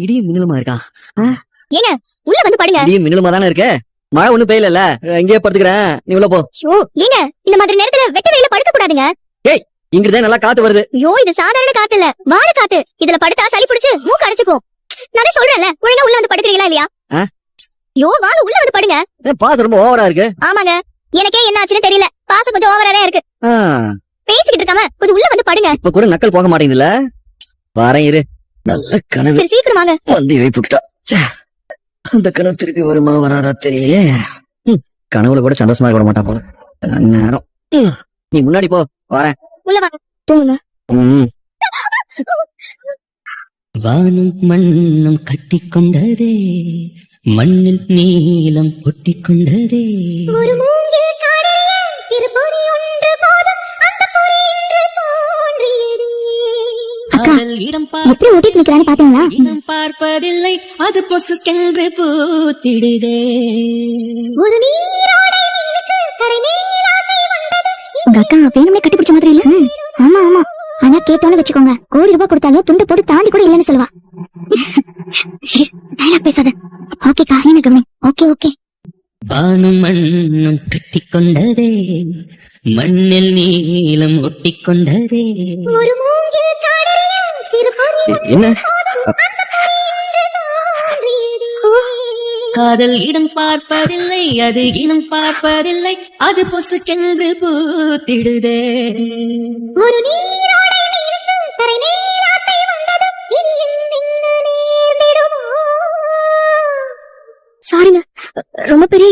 இடியும் மின்னலுமா இருக்கா? ஏங்க உள்ள வந்து படுங்க. இடியும் மின்னலுமா தானே இருக்கு. மழை ஒண்ணும் பெய்யல. இங்கேயே படுத்துக்கிறேன், நீ உள்ள போ. ஏங்க இந்த மாதிரி நேரத்துல வெட்ட வெயில படுக்க கூடாதுங்க. இங்கிட்டுதான் நல்லா காத்து வருது. ஐயோ இது சாதாரண காத்து இல்ல, வாட காத்து. இதுல படுத்தா சளி பிடிச்சு மூக்கு அடைச்சுக்கும். நானே சொல்றேன்ல, ஒழுங்கா உள்ள வந்து படுக்கிறீங்களா இல்லையா? ஐயோ வாங்க உள்ள வந்து படுங்க. பாசம் ரொம்ப ஓவரா இருக்கு. ஆமாங்க, எனக்கே என்ன ஆச்சுன்னு தெரியல. பாசம் கொஞ்சம் ஓவரா தான் இருக்கு. பேசிக்கிட்டு இருக்காம கொஞ்சம் உள்ள வந்து படுங்க. இப்ப கூட நக்கல் போக மாட்டேங்குதுல. வரேன் இரு. நல்ல கனவு சரி சீக்கிரம் வாங்க. வந்து எழுப்பிட்டா. அந்த கனவு திருப்பி வருமா வராதா தெரியலையே. கனவுல கூட சந்தோஷமா இருக்க மாட்டா போல நேரம். நீ முன்னாடி போ, வரேன். உள்ள வாங்க, தூங்குங்க. வானும் மண்ணும் கட்டிக்கொண்டதே, மண்ணில் நீலம் ஒட்டிக்கொண்டதே. ஒரு மூங்கில் காடறிய சிறு பொறி ஒன்று போதும், அந்த பொறி இன்று தோன்றியதே. அக்கா, எப்படி ஓட்டிட்டு நிக்கிறான்னு பாத்தீங்களா? இனம் பார்ப்பதில்லை, அது பொசுக்கென்று பூத்திடுதே. ஒரு நீரோடை மீனுக்கு கரை மேல் ஆசை வந்தது. உங்க அக்கா வேணுமே கட்டி பிடிச்ச மாதிரி இல்ல? ஆமா ஆமா, ஆனா கேட்டோன்னு வச்சுக்கோங்க, ₹1,00,000 கொடுத்தாலும் துண்டு போட்டு தாண்டி கூட இல்லன்னு சொல்லுவா. டயலாக் பேசாத. ஓகே காரின கவனி. Okay okay. வானும் மண்ணும் கட்டிக்கொண்டதே, மண்ணில் நீலம் ஒட்டிக்கொண்டதே. ஒரு மூங்கில் காடறிய சிறு பொறி என்ன காதல் இடம் பார்ப்பதில்லை, அது இனம் பார்ப்பதில்லை, அது பொசுக்கென்று பூத்திடுதே. ஒரு நீரோடை மீனுக்கு கரை மேல் ஆசை வந்தது, இனி என்ன நேர்ந்திடுமோ? சாரிங்க, ரொம்ப பெரிய